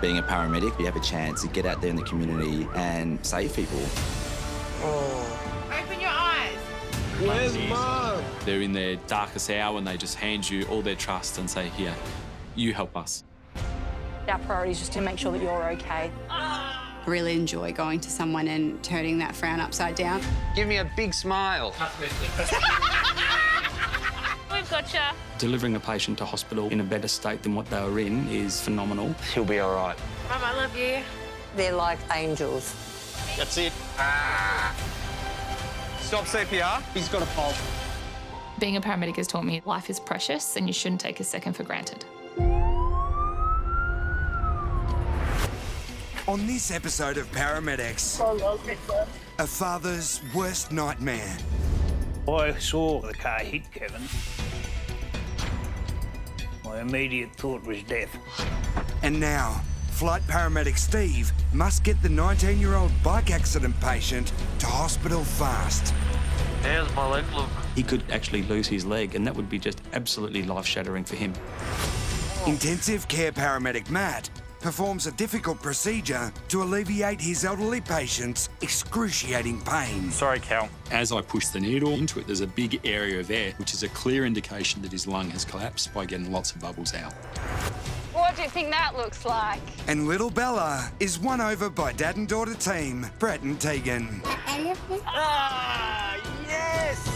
Being a paramedic, you have a chance to get out there in the community and save people. Open your eyes. Where's Mum? They're in their darkest hour and they just hand you all their trust and say, here, you help us. Our priority is just to make sure that you're okay. I really enjoy going to someone and turning that frown upside down. Give me a big smile. We've got you. Delivering a patient to hospital in a better state than what they were in is phenomenal. He'll be all right. Mum, I love you. They're like angels. That's it. Stop CPR. He's got a pulse. Being a paramedic has taught me life is precious and you shouldn't take a second for granted. On this episode of Paramedics, a father's worst nightmare. I saw the car hit Kevin. My immediate thought was death. And now, flight paramedic Steve must get the 19-year-old bike accident patient to hospital fast. How's my leg look? He could actually lose his leg, and that would be just absolutely life-shattering for him. Intensive care paramedic Matt performs a difficult procedure to alleviate his elderly patient's excruciating pain. Sorry, Cal. As I push the needle into it, there's a big area of air, which is a clear indication that his lung has collapsed by getting lots of bubbles out. What do you think that looks like? And little Bella is won over by dad and daughter team, Brett and Tegan. Ah, yes!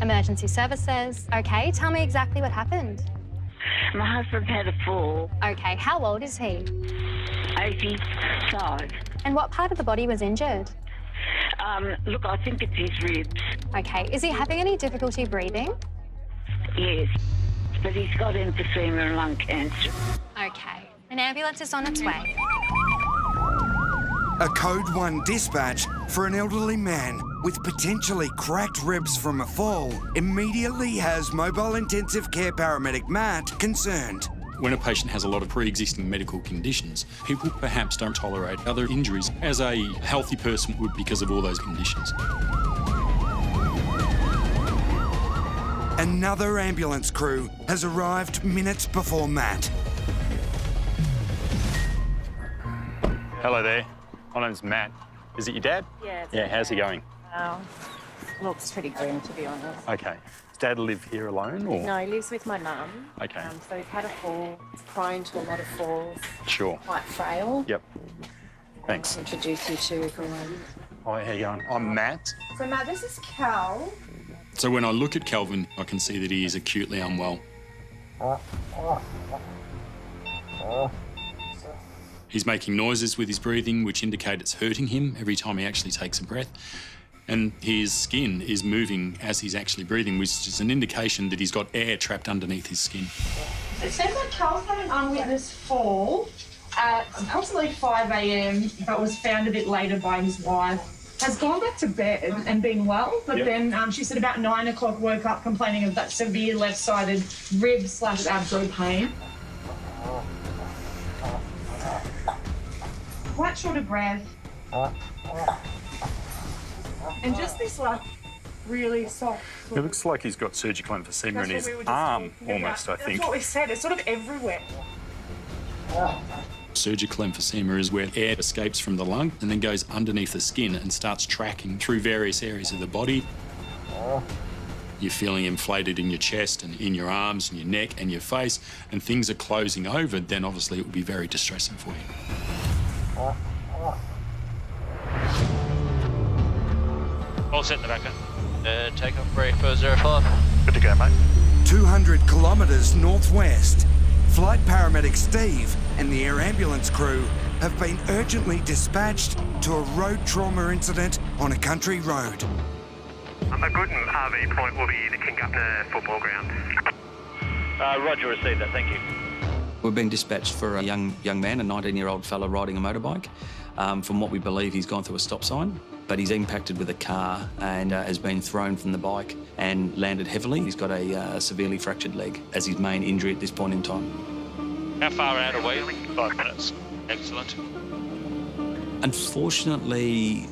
Emergency services. Okay, tell me exactly what happened. My husband had a fall. Okay, how old is he? 85. And what part of the body was injured? Look, I think it's his ribs. Okay, is he having any difficulty breathing? Yes, but he's got emphysema and lung cancer. Okay, an ambulance is on its way. A Code 1 dispatch for an elderly man with potentially cracked ribs from a fall immediately has mobile intensive care paramedic Matt concerned. When a patient has a lot of pre-existing medical conditions, people perhaps don't tolerate other injuries as a healthy person would because of all those conditions. Another ambulance crew has arrived minutes before Matt. Hello there. My name's Matt. Is it your dad? Yeah. Yeah, how's he going? Looks pretty grim, to be honest. Okay. Does Dad live here alone, or? No, he lives with my mum. Okay. So he's had a fall, he's prone to a lot of falls. Sure. Quite frail. Yep. Thanks. I'll introduce you to everyone. Hi, how you going? I'm Matt. So, Matt, this is Cal. So when I look at Calvin, I can see that he is acutely unwell. He's making noises with his breathing, which indicate it's hurting him every time he actually takes a breath. And his skin is moving as he's actually breathing, which is an indication that he's got air trapped underneath his skin. It says that Cal's had an unwitnessed fall at approximately 5 a.m, but was found a bit later by his wife. Has gone back to bed and been well, but then she said about 9 o'clock woke up complaining of that severe left-sided rib/abdo pain. Quite short of breath. And just this, like, really soft. It looks like he's got surgical emphysema in his arm, almost, I think. That's what we said. It's sort of everywhere. Surgical emphysema is where air escapes from the lung and then goes underneath the skin and starts tracking through various areas of the body. You're feeling inflated in your chest and in your arms and your neck and your face, and things are closing over, then obviously it would be very distressing for you. All set in the back then. Take off brake for 05. Good to go, mate. 200 kilometres northwest, flight paramedic Steve and the air ambulance crew have been urgently dispatched to a road trauma incident on a country road. A good RV point will be the Kingupna football ground. Roger, received that, thank you. We've been dispatched for a young man, a 19-year-old fella riding a motorbike. From what we believe, he's gone through a stop sign, but he's impacted with a car and has been thrown from the bike and landed heavily. He's got a severely fractured leg as his main injury at this point in time. How far out are we? 5 minutes. Excellent. Unfortunately,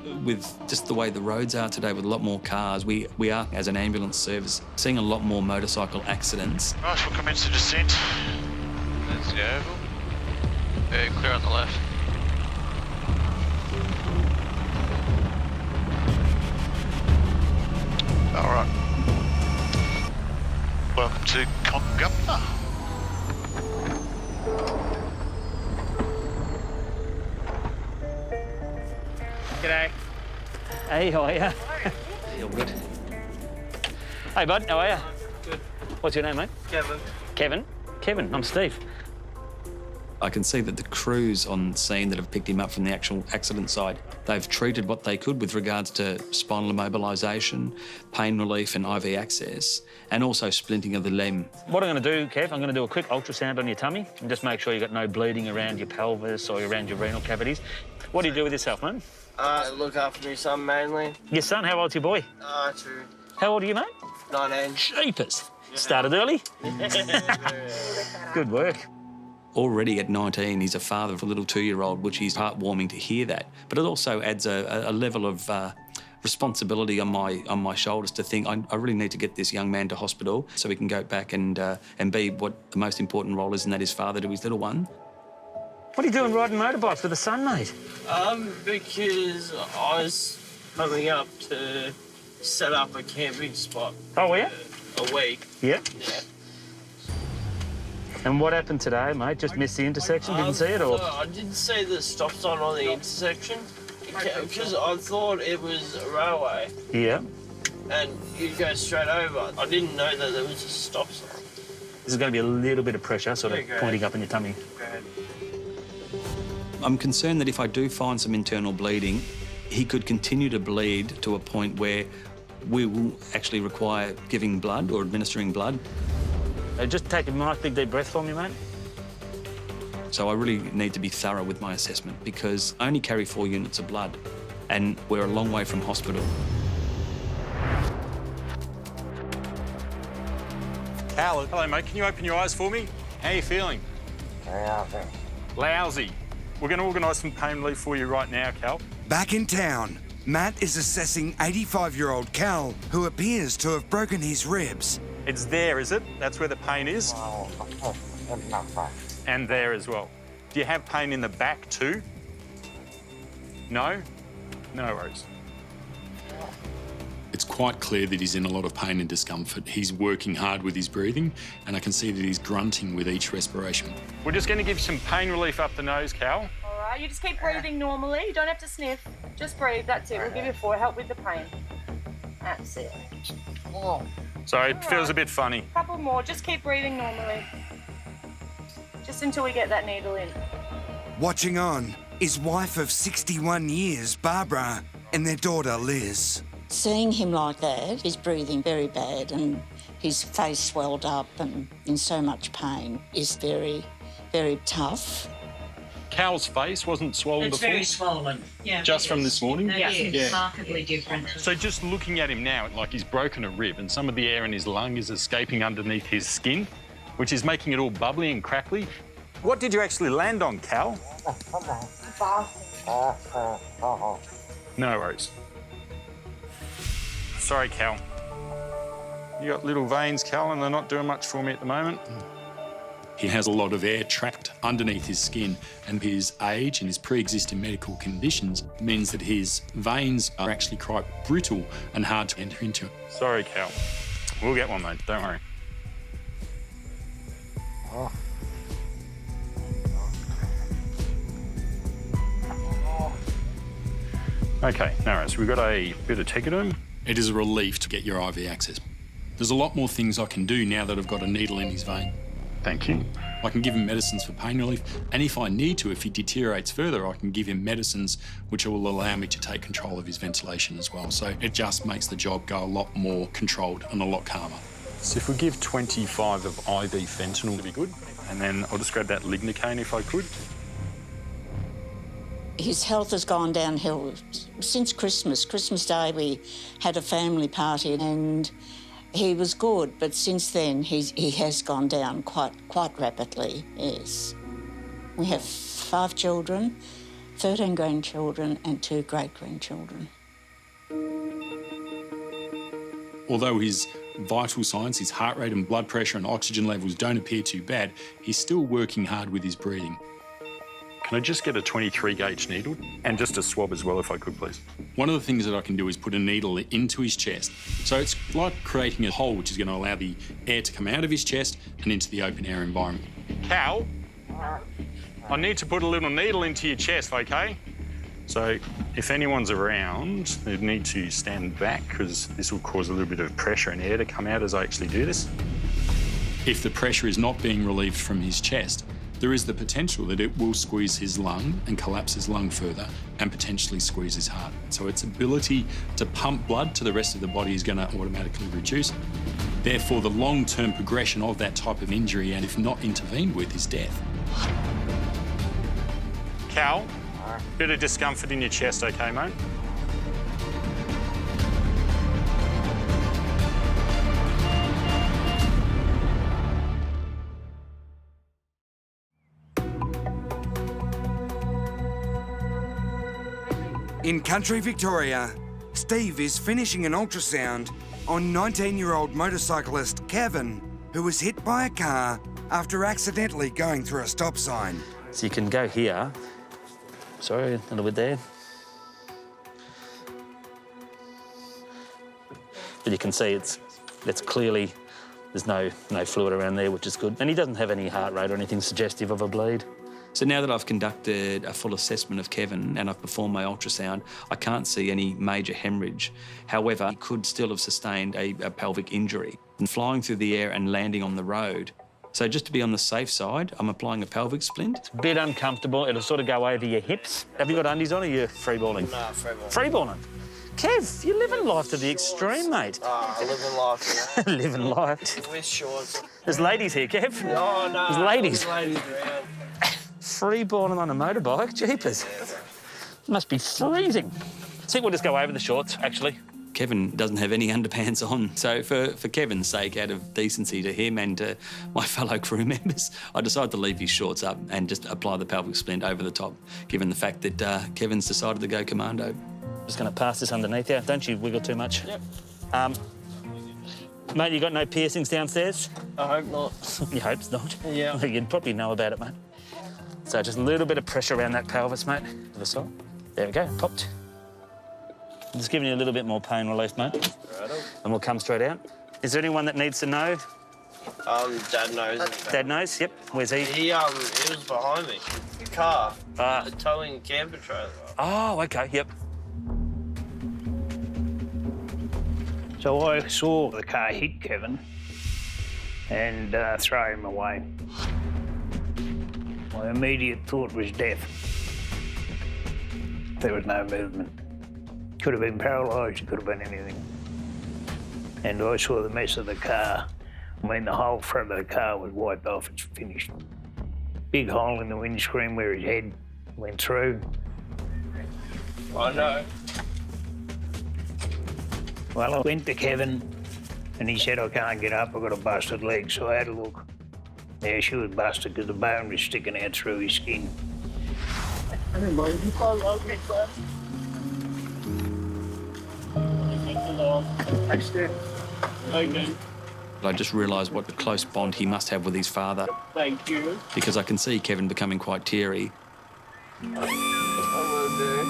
With just the way the roads are today, with a lot more cars, we are, as an ambulance service, seeing a lot more motorcycle accidents. Right, we'll commence the descent. There's the oval. Very clear on the left. All right. Welcome to Congupta. G'day. Hey, how are you? Feel good. Hey, bud, how are you? Good. What's your name, mate? Kevin. Kevin? Kevin, I'm Steve. I can see that the crews on scene that have picked him up from the actual accident site, they've treated what they could with regards to spinal immobilisation, pain relief and IV access, and also splinting of the limb. What I'm going to do, Kev, I'm going to do a quick ultrasound on your tummy and just make sure you've got no bleeding around your pelvis or around your renal cavities. What do you do with yourself, mate? Look after my son mainly. Your son, how old's your boy? 2. How old are you, mate? 19. Jeepers. Started early. Good work. Already at 19, he's a father of a little 2-year-old, which is heartwarming to hear that. But it also adds a level of responsibility on my shoulders to think I really need to get this young man to hospital so he can go back and be what the most important role is, and that is father to his little one. What are you doing riding motorbikes with a son, mate? Because I was coming up to set up a camping spot. Oh, were you? A week. Yep. Yeah. And what happened today, mate? Just missed the intersection? Didn't see it, or? No, I didn't see the stop sign on the intersection because I thought it was a railway. Yeah. And you'd go straight over. I didn't know that there was a stop sign. There's going to be a little bit of pressure sort of pointing up in your tummy. I'm concerned that if I do find some internal bleeding, he could continue to bleed to a point where we will actually require giving blood or administering blood. Just take a nice big deep breath for me, mate. So I really need to be thorough with my assessment because I only carry 4 units of blood and we're a long way from hospital. Cal, hello, mate. Can you open your eyes for me? How are you feeling? Lousy. Lousy. We're going to organise some pain relief for you right now, Cal. Back in town, Matt is assessing 85-year-old Cal, who appears to have broken his ribs. It's there, is it? That's where the pain is? And there as well. Do you have pain in the back too? No? No worries. It's quite clear that he's in a lot of pain and discomfort. He's working hard with his breathing, and I can see that he's grunting with each respiration. We're just going to give you some pain relief up the nose, Cal. All right, you just keep breathing normally. You don't have to sniff. Just breathe, that's it. We'll give you 4, help with the pain. That's it. Sorry, it feels a bit funny. Couple more, just keep breathing normally. Just until we get that needle in. Watching on is wife of 61 years, Barbara, and their daughter, Liz. Seeing him like that, he's breathing very bad and his face swelled up and in so much pain is very, very tough. Cal's face wasn't swollen It's before? very swollen. Yeah. Just from this morning? Yeah. Markedly different. So just looking at him now, like he's broken a rib and some of the air in his lung is escaping underneath his skin, which is making it all bubbly and crackly. What did you actually land on, Cal? No worries. Sorry, Cal. You got little veins, Cal, and they're not doing much for me at the moment. He has a lot of air trapped underneath his skin, and his age and his pre-existing medical conditions means that his veins are actually quite brittle and hard to enter into. Sorry, Cal. We'll get one, mate. Don't worry. Okay, no worries. We've got a bit of Tegaderm. It is a relief to get your IV access. There's a lot more things I can do now that I've got a needle in his vein. Thank you. I can give him medicines for pain relief, and if I need to, if he deteriorates further, I can give him medicines which will allow me to take control of his ventilation as well. So it just makes the job go a lot more controlled and a lot calmer. So if we give 25 of IV fentanyl to be good, and then I'll just grab that lignocaine if I could. His health has gone downhill since Christmas. Christmas Day we had a family party and he was good, but since then he has gone down quite rapidly, yes. We have 5 children 13 grandchildren and 2 great-grandchildren. Although his vital signs, his heart rate and blood pressure and oxygen levels don't appear too bad, he's still working hard with his breathing. Can I just get a 23 gauge needle and just a swab as well if I could, please? One of the things that I can do is put a needle into his chest. So it's like creating a hole which is going to allow the air to come out of his chest and into the open air environment. Cal, I need to put a little needle into your chest, okay? So if anyone's around, they need to stand back because this will cause a little bit of pressure and air to come out as I actually do this. If the pressure is not being relieved from his chest, there is the potential that it will squeeze his lung and collapse his lung further and potentially squeeze his heart. So its ability to pump blood to the rest of the body is going to automatically reduce. Therefore, the long-term progression of that type of injury, and if not intervened with, is death. Cal, bit of discomfort in your chest, okay, mate? In country Victoria, Steve is finishing an ultrasound on 19-year-old motorcyclist Kevin, who was hit by a car after accidentally going through a stop sign. So you can go here. Sorry, a little bit there. But you can see it's clearly, there's no fluid around there, which is good. And he doesn't have any heart rate or anything suggestive of a bleed. So now that I've conducted a full assessment of Kevin and I've performed my ultrasound, I can't see any major hemorrhage. However, he could still have sustained a pelvic injury. And flying through the air and landing on the road. So just to be on the safe side, I'm applying a pelvic splint. It's a bit uncomfortable. It'll sort of go over your hips. Have you got undies on or you're freeballing? No, freeballing. Freeballing? Kev, you're living life to the extreme, mate. I live in life, yeah. Living life. With shorts. There's ladies here, Kev. Oh, no. There's ladies. There's ladies around. Freeballing on a motorbike? Jeepers. Must be freezing. I think we'll just go over the shorts, actually. Kevin doesn't have any underpants on. So for Kevin's sake, out of decency to him and to my fellow crew members, I decided to leave his shorts up and just apply the pelvic splint over the top, given the fact that Kevin's decided to go commando. Just going to pass this underneath you. Don't you wiggle too much. Yep. Mate, you got no piercings downstairs? I hope not. You hope not? Yeah. You'd probably know about it, mate. So just a little bit of pressure around that pelvis, mate. To the side. There we go, popped. Just giving you a little bit more pain relief, mate. Righto. And we'll come straight out. Is there anyone that needs to know? Dad knows. Dad knows, yep. Where's he? He was behind me. The car. Towing a camper trailer. Oh, okay, yep. So I saw the car hit Kevin and throw him away. My immediate thought was death. There was no movement. Could have been paralysed, it could have been anything. And I saw the mess of the car. I mean, the whole front of the car was wiped off, it's finished. Big hole in the windscreen where his head went through. I know. Well, I went to Kevin and he said, I can't get up, I've got a busted leg, so I had a look. Yeah, she was busted because the bone was sticking out through his skin. I don't mind. You can't love me, sir. Okay. I just realised what a close bond he must have with his father. Thank you. Because I can see Kevin becoming quite teary. I will do.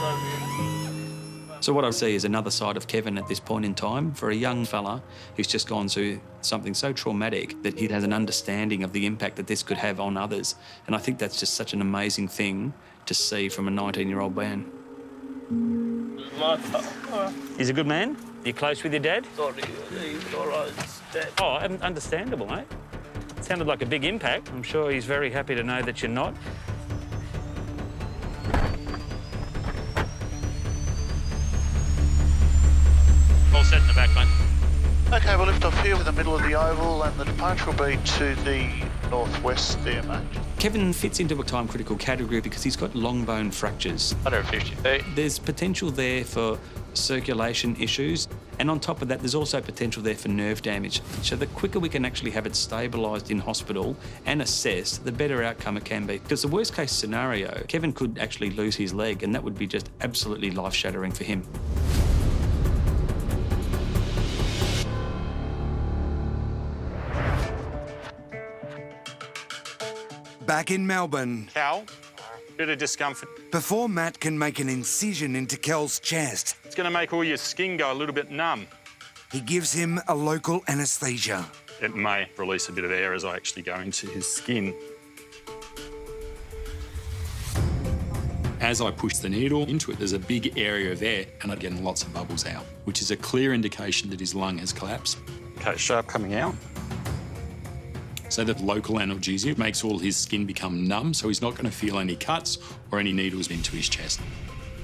Love you. So what I see is another side of Kevin at this point in time for a young fella who's just gone through something so traumatic that he has an understanding of the impact that this could have on others. And I think that's just such an amazing thing to see from a 19-year-old man. He's a good man? You close with your dad? Thought he thought I was dead. Oh, understandable, mate. Sounded like a big impact. I'm sure he's very happy to know that you're not. All set in the back, mate. OK, we'll lift off here with the middle of the oval and the departure will be to the northwest there, mate. Kevin fits into a time-critical category because he's got long bone fractures. 150 feet. There's potential there for circulation issues. And on top of that, there's also potential there for nerve damage. So the quicker we can actually have it stabilised in hospital and assessed, the better outcome it can be. Because the worst case scenario, Kevin could actually lose his leg, and that would be just absolutely life-shattering for him. Back in Melbourne, Cal, bit of discomfort. before Matt can make an incision into Kel's chest, It's going to make all your skin go a little bit numb. he gives him a local anaesthesia. It may release a bit of air as I actually go into his skin. As I push the needle into it, there's a big area of air and I'm getting lots of bubbles out, which is a clear indication that his lung has collapsed. Okay, sharp coming out. So the local analgesia makes all his skin become numb, so he's not going to feel any cuts or any needles into his chest.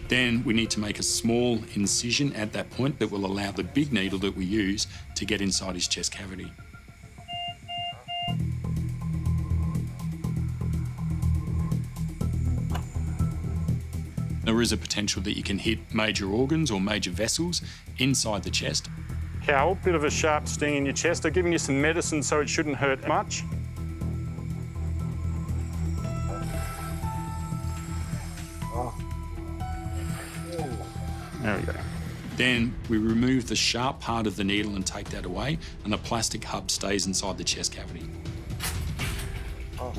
Then we need to make a small incision at that point that will allow the big needle that we use to get inside his chest cavity. There is a potential that you can hit major organs or major vessels inside the chest. Cal, bit of a sharp sting in your chest. I've given you some medicine so it shouldn't hurt much. There we go. Then we remove the sharp part of the needle and take that away, and the plastic hub stays inside the chest cavity.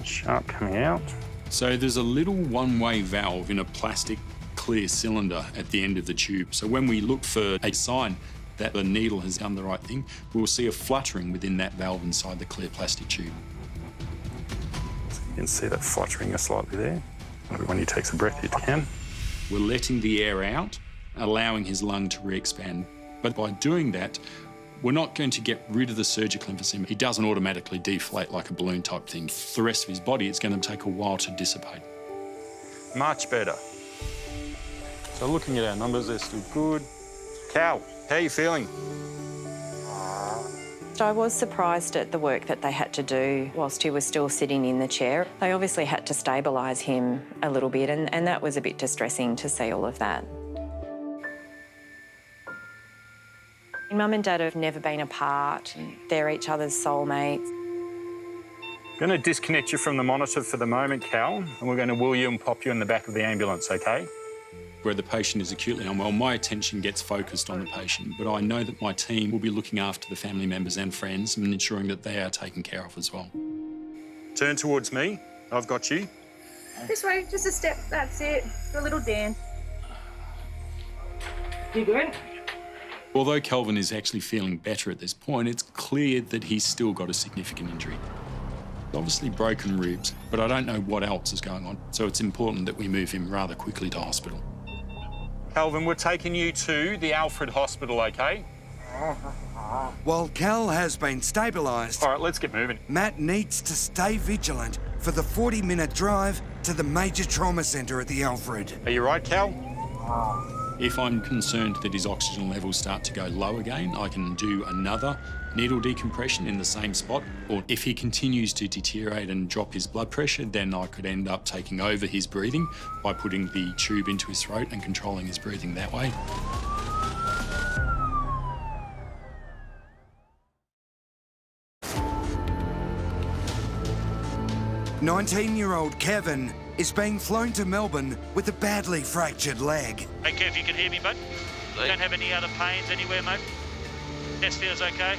Sharp coming out. So there's a little one-way valve in a plastic clear cylinder at the end of the tube. So when we look for a sign that the needle has done the right thing, we'll see a fluttering within that valve inside the clear plastic tube. You can see that fluttering slightly there. Maybe when he takes a breath, you can. We're letting the air out, allowing his lung to re-expand. But by doing that, we're not going to get rid of the surgical emphysema. He doesn't automatically deflate like a balloon type thing. For the rest of his body, it's going to take a while to dissipate. Much better. So looking at our numbers, they're still good. Cal, how are you feeling? I was surprised at the work that they had to do whilst he was still sitting in the chair. They obviously had to stabilise him a little bit, and that was a bit distressing to see all of that. Mum and Dad have never been apart. They're each other's soulmates. Going to disconnect you from the monitor for the moment, Cal, and we're going to wheel you and pop you in the back of the ambulance, OK? Where the patient is acutely unwell, my attention gets focused on the patient, but I know that my team will be looking after the family members and friends and ensuring that they are taken care of as well. Turn towards me. I've got you. This way, just a step, that's it. A little dance. You good? Although Kelvin is actually feeling better at this point, it's clear that he's still got a significant injury. Obviously broken ribs, but I don't know what else is going on, so it's important that we move him rather quickly to hospital. Calvin, we're taking you to the Alfred Hospital, OK? While Cal has been stabilised, All right, let's get moving. Matt needs to stay vigilant for the 40-minute drive to the major trauma centre at the Alfred. Are you right, Cal? If I'm concerned that his oxygen levels start to go low again, I can do another needle decompression in the same spot. Or if he continues to deteriorate and drop his blood pressure, then I could end up taking over his breathing by putting the tube into his throat and controlling his breathing that way. "19-year-old Kevin is being flown to Melbourne with a badly fractured leg. Hey, Kev, you can hear me, bud? You don't have any other pains anywhere, mate? Chest feels okay?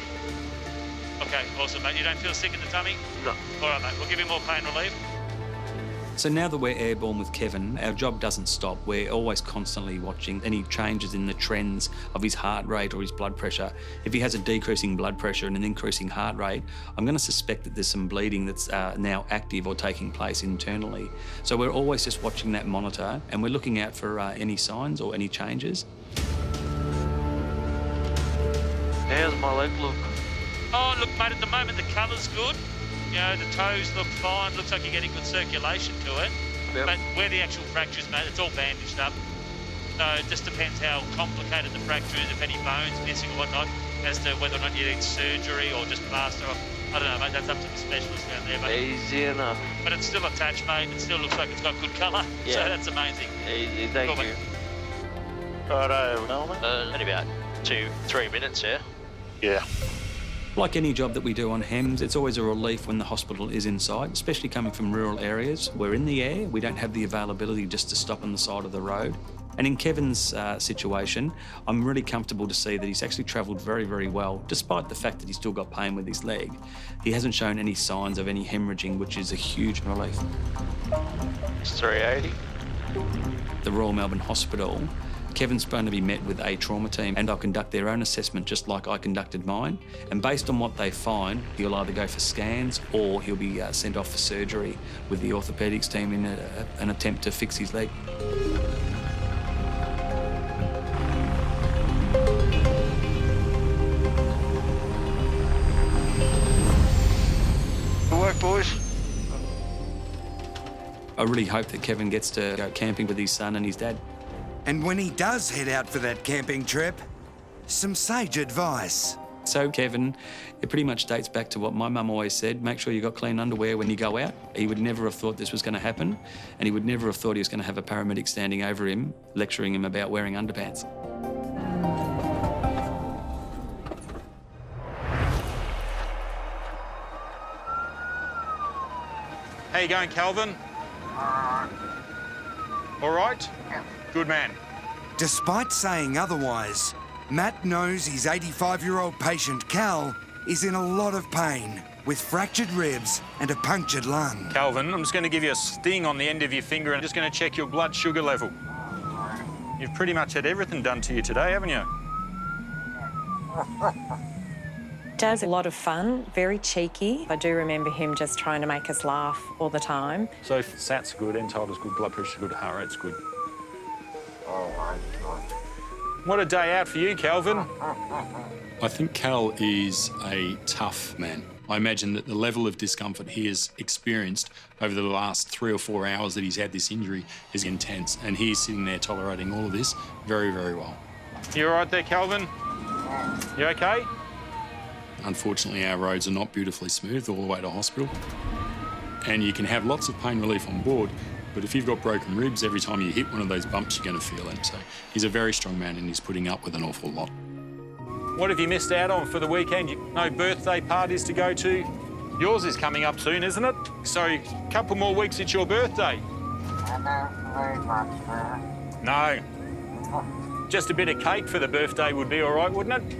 Okay, awesome, mate. You don't feel sick in the tummy? No. All right, mate. We'll give you more pain relief. So now that we're airborne with Kevin, our job doesn't stop. We're always constantly watching any changes in the trends of his heart rate or his blood pressure. If he has a decreasing blood pressure and an increasing heart rate, I'm going to suspect that there's some bleeding that's now active or taking place internally. So we're always just watching that monitor and we're looking out for any signs or any changes. How's my leg look? Oh, look, mate, at the moment the colour's good. You know, the toes look fine. Looks like you're getting good circulation to it. Yep. But where the actual fracture is, mate, it's all bandaged up. So it just depends how complicated the fracture is, if any bones missing or whatnot, as to whether or not you need surgery or just plaster. I don't know, mate, that's up to the specialist down there. But Easy enough. But it's still attached, mate. It still looks like it's got good colour. Yeah. So that's amazing. Easy, thank Cool, you. mate. Righto, Melbourne. Only about 2-3 minutes, yeah? Yeah. Like any job that we do on HEMS, it's always a relief when the hospital is in sight, especially coming from rural areas. We're in the air, we don't have the availability just to stop on the side of the road. And in Kevin's situation, I'm really comfortable to see that he's actually travelled very, very well, despite the fact that he's still got pain with his leg. He hasn't shown any signs of any hemorrhaging, which is a huge relief. It's 380. The Royal Melbourne Hospital, Kevin's going to be met with a trauma team and they'll conduct their own assessment just like I conducted mine. And based on what they find, he'll either go for scans or he'll be sent off for surgery with the orthopaedics team in an attempt to fix his leg. Good work, boys. I really hope that Kevin gets to go camping with his son and his dad. And when he does head out for that camping trip, some sage advice. So, Kevin, it pretty much dates back to what my mum always said, make sure you got clean underwear when you go out. He would never have thought this was going to happen, and he would never have thought he was going to have a paramedic standing over him, lecturing him about wearing underpants. How you going, Calvin? All right? Good man. Despite saying otherwise, Matt knows his 85-year-old patient, Cal, is in a lot of pain with fractured ribs and a punctured lung. Calvin, I'm just going to give you a sting on the end of your finger and I'm just going to check your blood sugar level. You've pretty much had everything done to you today, haven't you? Dad's a lot of fun, very cheeky. I do remember him just trying to make us laugh all the time. So if SAT's good, end-tidal's good, blood pressure's good, heart rate's good. What a day out for you, Calvin. I think Cal is a tough man. I imagine that the level of discomfort he has experienced over the last 3 or 4 hours that he's had this injury is intense, and he's sitting there tolerating all of this very, very well. You all right there, Calvin? You okay? Unfortunately, our roads are not beautifully smooth all the way to hospital, and you can have lots of pain relief on board, but if you've got broken ribs, every time you hit one of those bumps, you're going to feel it. So he's a very strong man and he's putting up with an awful lot. What have you missed out on for the weekend? No birthday parties to go to? Yours is coming up soon, isn't it? So a couple more weeks, it's your birthday. No. Just a bit of cake for the birthday would be all right, wouldn't it?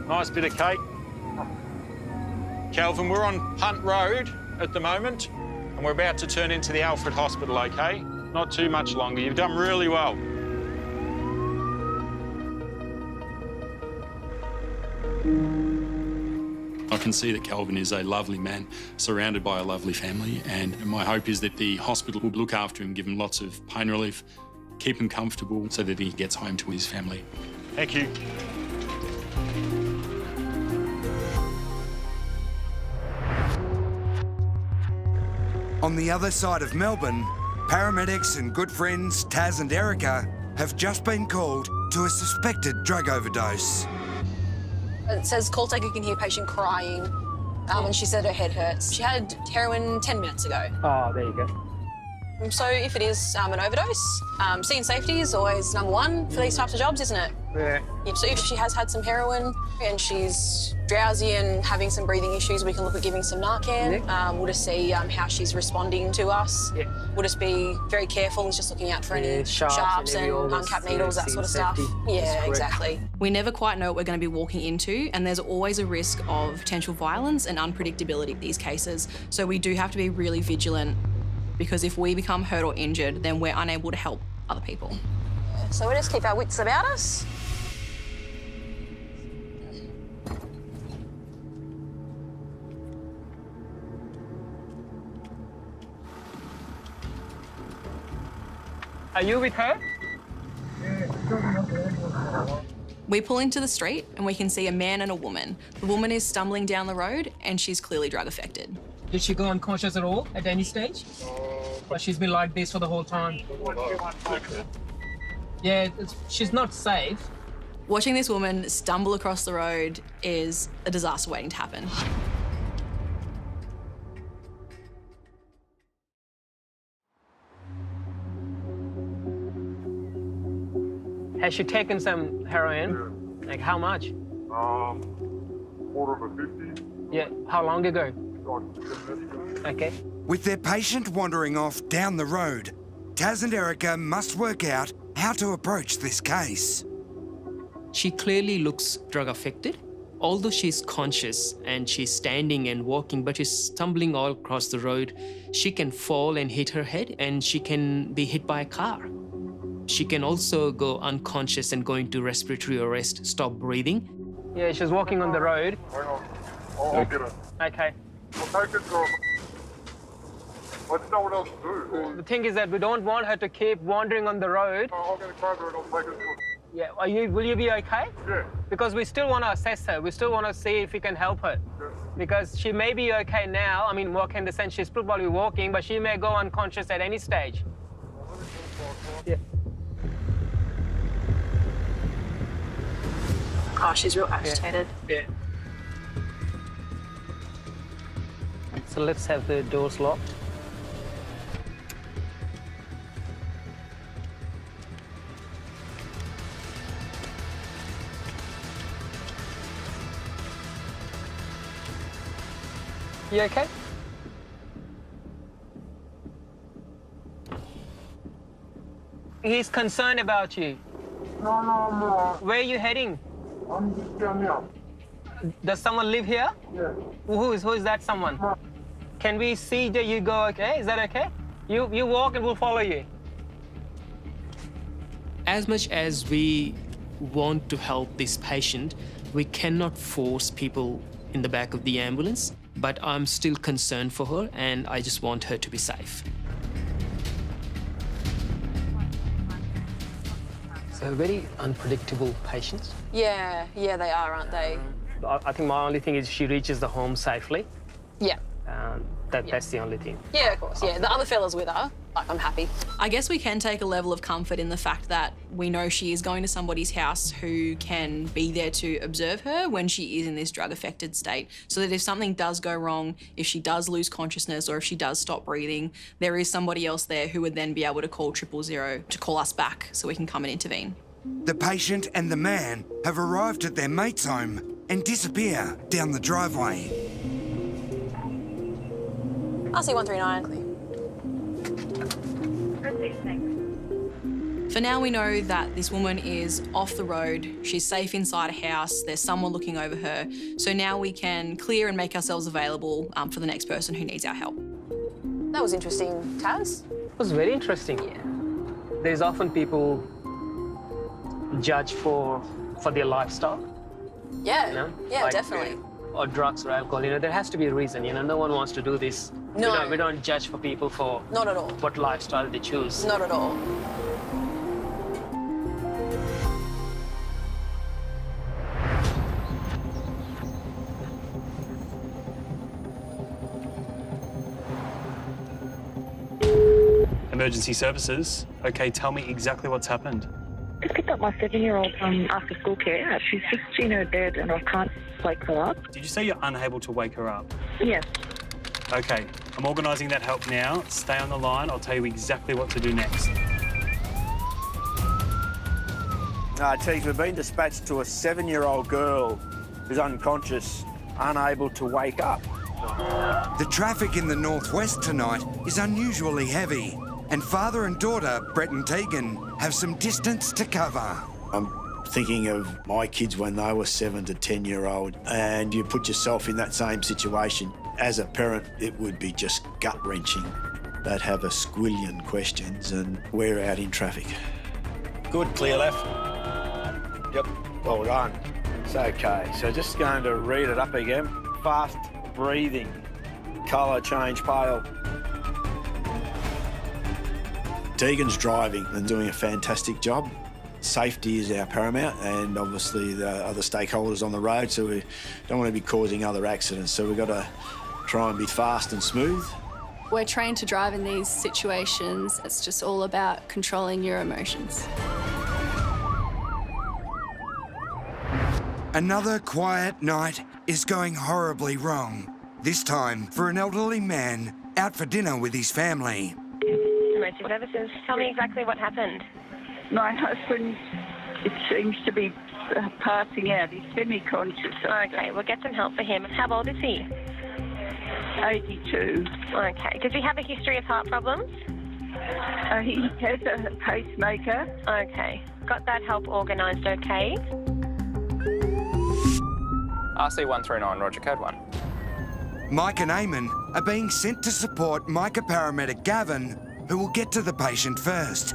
Nice bit of cake. Calvin, we're on Punt Road at the moment, and we're about to turn into the Alfred Hospital, OK? Not too much longer. You've done really well. I can see that Calvin is a lovely man, surrounded by a lovely family, and my hope is that the hospital will look after him, give him lots of pain relief, keep him comfortable so that he gets home to his family. Thank you. On the other side of Melbourne, paramedics and good friends Taz and Erica have just been called to a suspected drug overdose. It says call taker can hear patient crying, and she said her head hurts. She had heroin 10 minutes ago. Oh, there you go. So if it is an overdose, seeing safety is always number one for these types of jobs, isn't it? Yeah. So if she has had some heroin and she's drowsy and having some breathing issues, we can look at giving some Narcan. We'll just see how she's responding to us. Yeah. We'll just be very careful, just looking out for any sharps and uncapped needles, that sort of stuff. Yeah, exactly. We never quite know what we're going to be walking into, and there's always a risk of potential violence and unpredictability in these cases. So we do have to be really vigilant, because if we become hurt or injured, then we're unable to help other people. So we just keep our wits about us. Are you with her? We pull into the street and we can see a man and a woman. The woman is stumbling down the road and she's clearly drug affected. Did she go unconscious at all at any stage? Or she's been like this for the whole time? Yeah, she's not safe. Watching this woman stumble across the road is a disaster waiting to happen. Has she taken some heroin? Yeah. Like how much? Quarter of a 50. Yeah. How long ago? Okay. With their patient wandering off down the road, Taz and Erica must work out how to approach this case. She clearly looks drug affected. Although she's conscious and she's standing and walking, but she's stumbling all across the road, she can fall and hit her head, and she can be hit by a car. She can also go unconscious and go into respiratory arrest, stop breathing. Yeah, she's walking on the road. Hang on. I'll get her. Okay. I'll take it to her. I just know what else to do. The thing is that we don't want her to keep wandering on the road. I'll get a car and I'll take it to her. Yeah, will you be okay? Yeah. Because we still want to assess her. We still want to see if we can help her. Yeah. Because she may be okay now. I mean, walking in the sense she's probably walking, but she may go unconscious at any stage. Yeah. Oh, she's real agitated. Yeah. So let's have the doors locked. You okay? He's concerned about you. No. Where are you heading? I'm just down here. Does someone live here? Yeah. Who is that someone? Can we see that you go okay? Is that okay? You walk and we'll follow you. As much as we want to help this patient, we cannot force people in the back of the ambulance, but I'm still concerned for her and I just want her to be safe. So very unpredictable patients. Yeah, they are, aren't they? I think my only thing is she reaches the home safely. Yeah. That's the only thing. Yeah, of course. Yeah, the other fella's with her. Like, I'm happy. I guess we can take a level of comfort in the fact that we know she is going to somebody's house who can be there to observe her when she is in this drug-affected state, so that if something does go wrong, if she does lose consciousness or if she does stop breathing, there is somebody else there who would then be able to call 000 to call us back so we can come and intervene. The patient and the man have arrived at their mate's home and disappear down the driveway. RC139. For now, we know that this woman is off the road, she's safe inside a house, there's someone looking over her, so now we can clear and make ourselves available for the next person who needs our help. That was interesting, Taz. It was very interesting. Yeah. There's often people judge for their lifestyle. Yeah, you know? yeah, like, definitely. Or drugs or alcohol, there has to be a reason, no one wants to do this. No. We don't judge for people for not at all what lifestyle they choose. Not at all. Emergency services. Okay, tell me exactly what's happened. Just picked up my 7-year-old from after school care. She's 16 in her bed and I can't wake her up. Did you say you're unable to wake her up? Yes. Okay, I'm organising that help now. Stay on the line. I'll tell you exactly what to do next. Teague, we've been dispatched to a 7-year-old girl who's unconscious, unable to wake up. The traffic in the northwest tonight is unusually heavy, and father and daughter, Brett and Tegan, have some distance to cover. I'm thinking of my kids when they were 7 to 10-year-old, and you put yourself in that same situation. As a parent, it would be just gut-wrenching. They'd have a squillion questions, and we're out in traffic. Good, clear left. Yep, well done. It's okay. So just going to read it up again. Fast breathing. Colour change pale. Tegan's driving and doing a fantastic job. Safety is our paramount, and obviously the other stakeholders on the road, so we don't want to be causing other accidents. So we've got to try and be fast and smooth. We're trained to drive in these situations. It's just all about controlling your emotions. Another quiet night is going horribly wrong. This time for an elderly man out for dinner with his family. Emergency services. Tell me exactly what happened. My husband It seems to be passing out. He's semi-conscious. Okay, we'll get some help for him. How old is he? 82. Okay. Does he have a history of heart problems? He has a pacemaker. Okay. Got that help organised okay? RC139, Roger, code 1. Mike and Eamon are being sent to support Micah paramedic Gavin, who will get to the patient first.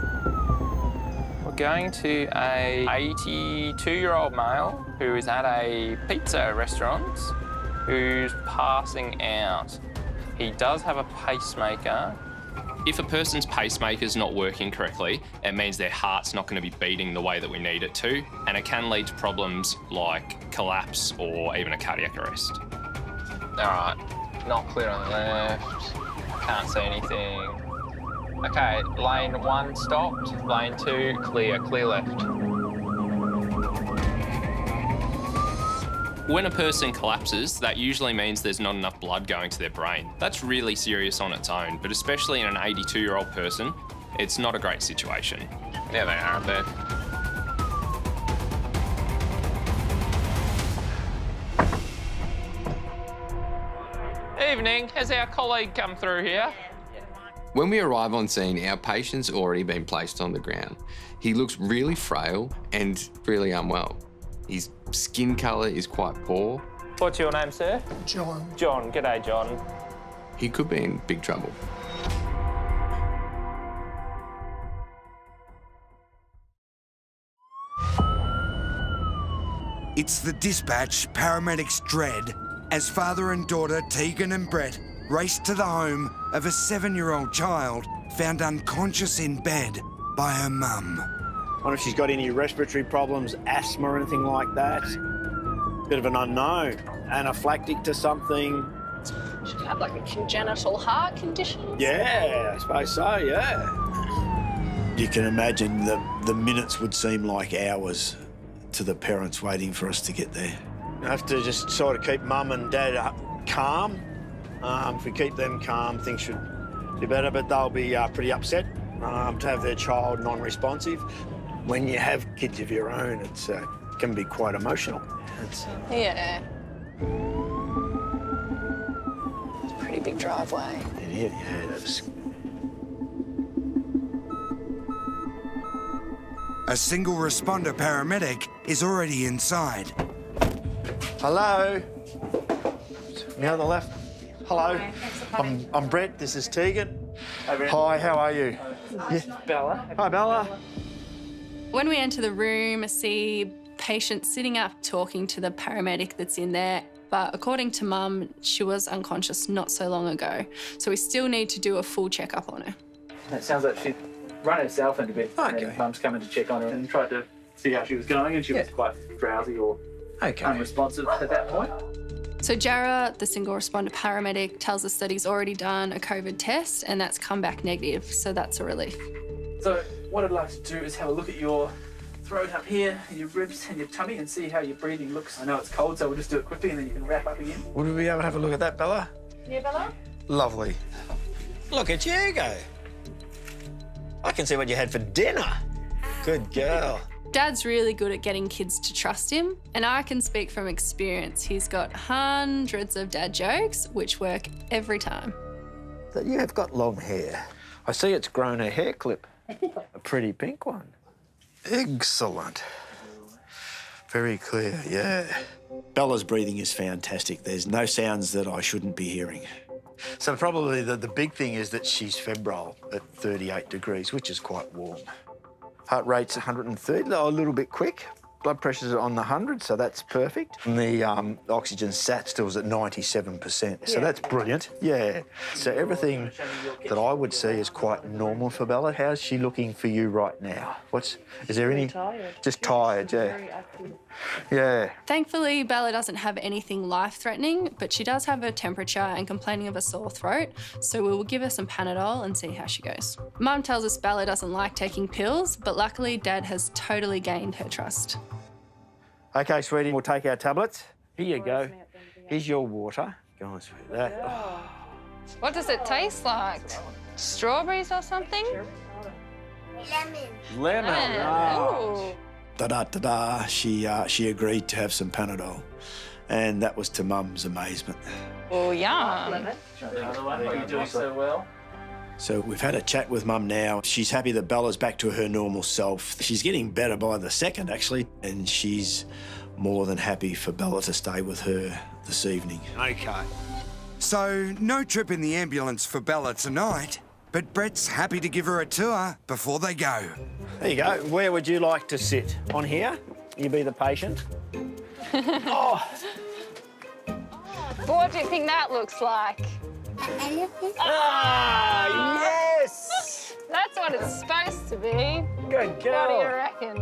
We're going to a 82-year-old male who is at a pizza restaurant who's passing out. He does have a pacemaker. If a person's pacemaker is not working correctly, it means their heart's not going to be beating the way that we need it to, and it can lead to problems like collapse or even a cardiac arrest. All right, not clear on the left, can't see anything. Okay, lane 1 stopped, lane 2 clear, clear left. When a person collapses, that usually means there's not enough blood going to their brain. That's really serious on its own, but especially in an 82-year-old person, it's not a great situation. There they are up there. Evening, has our colleague come through here? When we arrive on scene, our patient's already been placed on the ground. He looks really frail and really unwell. His skin colour is quite poor. What's your name, sir? John. John, g'day, John. He could be in big trouble. It's the dispatch paramedics dread as father and daughter Tegan and Brett race to the home of a 7-year-old child found unconscious in bed by her mum. I wonder if she's got any respiratory problems, asthma or anything like that. Bit of an unknown. Anaphylactic to something. Should have like a congenital heart condition. Yeah, I suppose so, yeah. You can imagine the minutes would seem like hours to the parents waiting for us to get there. You have to just sort of keep mum and dad calm. If we keep them calm, things should be better, but they'll be pretty upset to have their child non-responsive. When you have kids of your own, it can be quite emotional. Yeah. It's a pretty big driveway. Yeah, that's... A single responder paramedic is already inside. Hello? Me on the left. Hello. I'm Brett, this is Tegan. Hi, how are you? Bella. Hi, Bella. When we enter the room, see patient sitting up talking to the paramedic that's in there, but according to Mum, she was unconscious not so long ago. So we still need to do a full checkup on her. It sounds like she'd run herself into bed. Okay. And Mum's coming to check on her and tried to see how she was going, and she was quite drowsy or unresponsive at that point. So Jarrah, the single responder paramedic, tells us that he's already done a COVID test and that's come back negative, so that's a relief. So what I'd like to do is have a look at your throat up here, your ribs and your tummy, and see how your breathing looks. I know it's cold, so we'll just do it quickly and then you can wrap up again. Would we be able to have a look at that, Bella? Yeah, Bella? Lovely. Look at you go. I can see what you had for dinner. Good girl. Dad's really good at getting kids to trust him, and I can speak from experience. He's got hundreds of dad jokes, which work every time. That you have got long hair. I see it's grown a hair clip. A pretty pink one. Excellent. Very clear, yeah. Bella's breathing is fantastic. There's no sounds that I shouldn't be hearing. So probably the big thing is that she's febrile at 38 degrees, which is quite warm. Heart rate's 130, a little bit quick. Blood pressure's on the 100, so that's perfect. And the oxygen sat stills at 97%, so that's brilliant. Yeah. So everything that I would see is quite normal for Bella. How's she looking for you right now? Is there any? Tired. Just tired, yeah. Very active. Yeah. Thankfully, Bella doesn't have anything life-threatening, but she does have a temperature and complaining of a sore throat, so we will give her some Panadol and see how she goes. Mum tells us Bella doesn't like taking pills, but luckily Dad has totally gained her trust. OK, sweetie, we'll take our tablets. Here you go. Here's your water. Go on, sweetie. That. What does it taste like? Strawberries or something? Lemon, right. Ooh. she agreed to have some Panadol. And that was to Mum's amazement. Oh, yum. You're doing so well. So we've had a chat with Mum now. She's happy that Bella's back to her normal self. She's getting better by the second, actually, and she's more than happy for Bella to stay with her this evening. Okay. So, no trip in the ambulance for Bella tonight, but Brett's happy to give her a tour before they go. There you go. Where would you like to sit? On here? You be the patient. Oh. What do you think that looks like? Ah, yes! That's what it's supposed to be. Good girl. What do you reckon?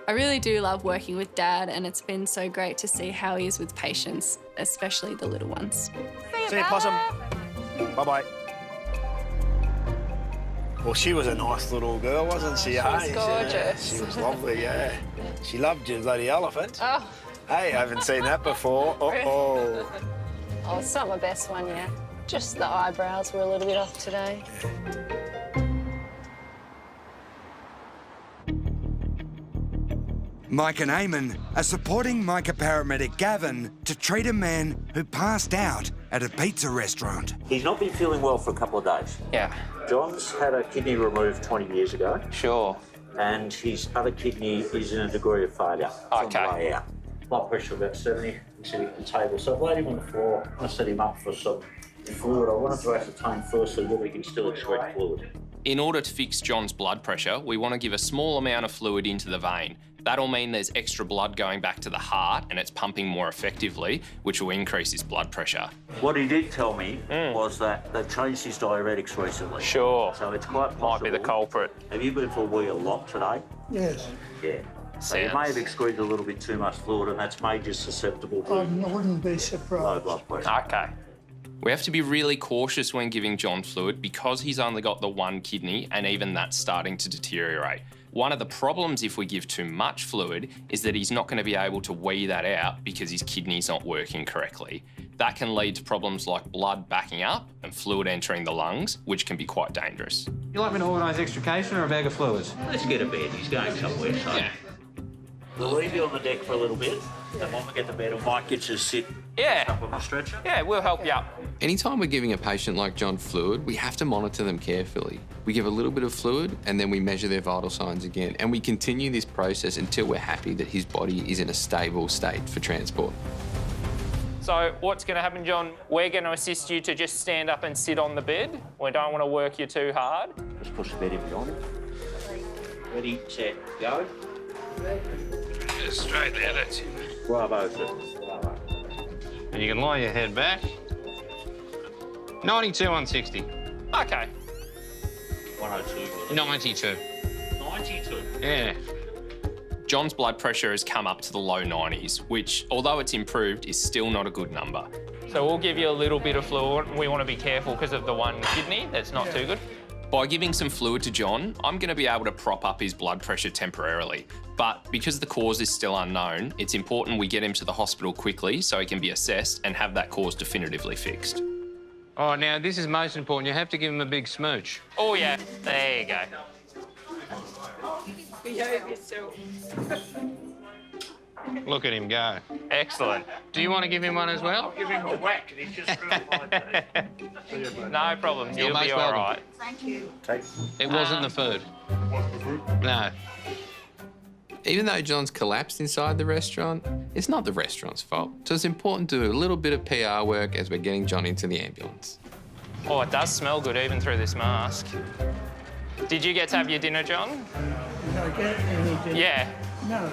I really do love working with Dad, and it's been so great to see how he is with patients, especially the little ones. See you, Possum. Bye-bye. Well, she was a nice little girl, wasn't she? She was gorgeous. Yeah, she was lovely, yeah. She loved your bloody elephant. Oh. Hey, I haven't seen that before. Uh-oh. Oh, it's not my best one yet. Just the eyebrows were a little bit off today. Mike and Eamon are supporting Micah paramedic Gavin to treat a man who passed out at a pizza restaurant. He's not been feeling well for a couple of days. Yeah. John's had a kidney removed 20 years ago. Sure. And his other kidney is in a degree of failure. It's on the way out. Blood pressure about 70. He's sitting at the table. So I've laid him on the floor. I want to set him up for some fluid. I wanted to ascertain firstly whether he can still excrete fluid. In order to fix John's blood pressure, we want to give a small amount of fluid into the vein. That'll mean there's extra blood going back to the heart and it's pumping more effectively, which will increase his blood pressure. What he did tell me was that they've changed his diuretics recently. Sure. So it's quite possible. Might be the culprit. Have you been for a wee a lot today? Yes. Yeah. So you may have excreted a little bit too much fluid and that's made you susceptible to I wouldn't be low surprised. blood pressure. Okay. We have to be really cautious when giving John fluid because he's only got the one kidney and even that's starting to deteriorate. One of the problems if we give too much fluid is that he's not going to be able to wee that out because his kidney's not working correctly. That can lead to problems like blood backing up and fluid entering the lungs, which can be quite dangerous. You like me to organise extrication or a bag of fluids? Let's get a bed. He's going somewhere, so... Yeah. We'll leave you on the deck for a little bit, and when we get to bed, I might get you to sit up on the stretcher. Yeah, we'll help you up. Anytime we're giving a patient like John fluid, we have to monitor them carefully. We give a little bit of fluid and then we measure their vital signs again. And we continue this process until we're happy that his body is in a stable state for transport. So what's going to happen, John? We're going to assist you to just stand up and sit on the bed. We don't want to work you too hard. Just push the bed in behind him. Ready, set, go. Straight there, that's it. Bravo, sir. Bravo. And you can lie your head back. 92 on 60. Okay. 102. 92. 92? Yeah. John's blood pressure has come up to the low 90s, which, although it's improved, is still not a good number. So we'll give you a little bit of fluid. We want to be careful because of the one kidney. That's not too good. By giving some fluid to John, I'm going to be able to prop up his blood pressure temporarily. But because the cause is still unknown, it's important we get him to the hospital quickly so he can be assessed and have that cause definitively fixed. Oh, now, this is most important. You have to give him a big smooch. Oh, yeah. There you go. Behave yourself. Look at him go. Excellent. Do you want to give him one as well? Give him a whack and he's just No problem. You're You'll most be all welcome. right. Thank you. It wasn't the food. No. Even though John's collapsed inside the restaurant, it's not the restaurant's fault. So it's important to do a little bit of PR work as we're getting John into the ambulance. Oh, it does smell good even through this mask. Did you get to have your dinner, John? Did I get any dinner? Yeah. No.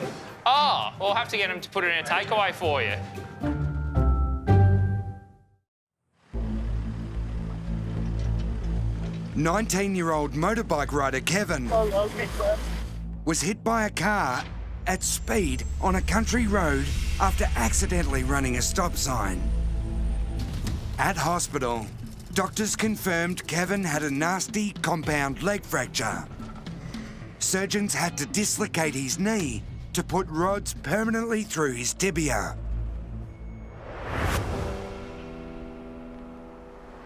Oh, we'll have to get him to put it in a takeaway for you. "19-year-old motorbike rider Kevin was hit by a car at speed on a country road after accidentally running a stop sign. At hospital, doctors confirmed Kevin had a nasty compound leg fracture. Surgeons had to dislocate his knee to put rods permanently through his tibia.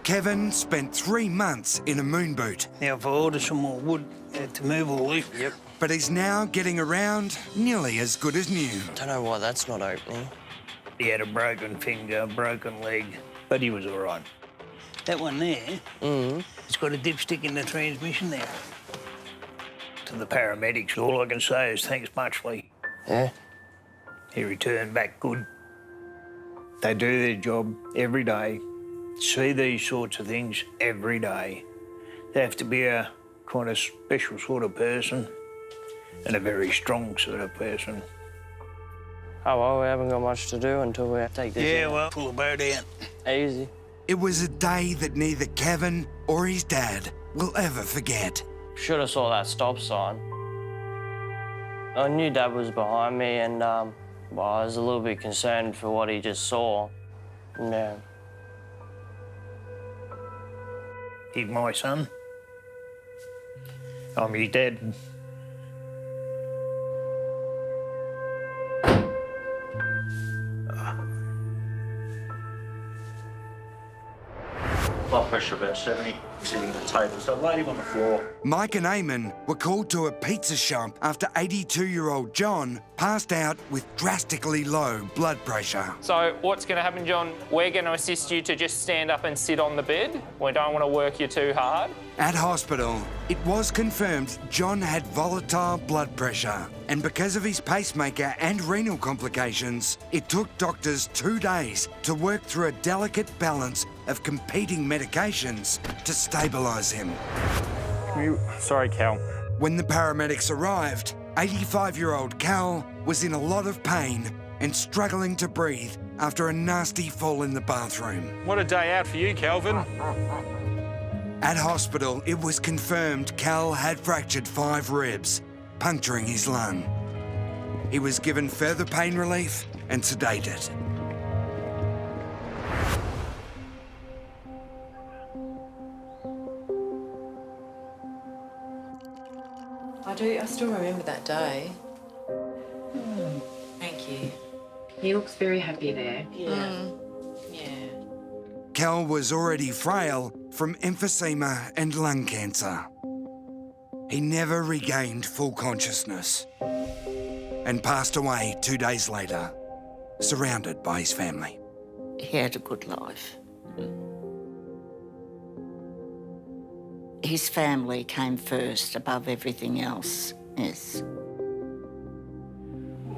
Kevin spent 3 months in a moon boot. Now, if I order some more wood to move all this, but is now getting around nearly as good as new. Don't know why that's not opening. He had a broken finger, broken leg, but he was all right. That one there, it's got a dipstick in the transmission there. To the paramedics, all I can say is thanks muchly. Yeah? He returned back good. They do their job every day, see these sorts of things every day. They have to be a kind of special sort of person and a very strong sort of person. Oh, well, we haven't got much to do until we take this Yeah, out. well, pull the boat out. Easy. It was a day that neither Kevin or his dad will ever forget. Should have saw that stop sign. I knew Dad was behind me and, well, I was a little bit concerned for what he just saw. Yeah. He's my son. I'm his dad. Blood pressure about 70, sitting at the table, so I laid him on the floor. Mike and Eamon were called to a pizza shop after 82-year-old John passed out with drastically low blood pressure. So what's going to happen, John? We're going to assist you to just stand up and sit on the bed. We don't want to work you too hard. At hospital, it was confirmed John had volatile blood pressure, and because of his pacemaker and renal complications, it took doctors 2 days to work through a delicate balance of competing medications to stabilise him. Sorry, Cal. When the paramedics arrived, 85-year-old Cal was in a lot of pain and struggling to breathe after a nasty fall in the bathroom. What a day out for you, Calvin. At hospital, it was confirmed Cal had fractured 5 ribs, puncturing his lung. He was given further pain relief and sedated. I still remember that day. Thank you. He looks very happy there. Yeah. Cal was already frail from emphysema and lung cancer. He never regained full consciousness and passed away 2 days later, surrounded by his family. He had a good life. His family came first above everything else, yes.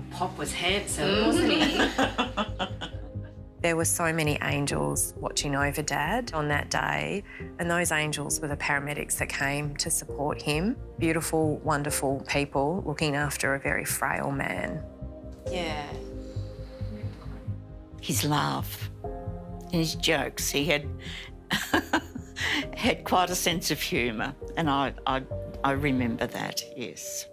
Pop was handsome, wasn't he? There were so many angels watching over Dad on that day, and those angels were the paramedics that came to support him. Beautiful, wonderful people looking after a very frail man. Yeah. His laugh and his jokes, he had had quite a sense of humour, and I remember that, yes.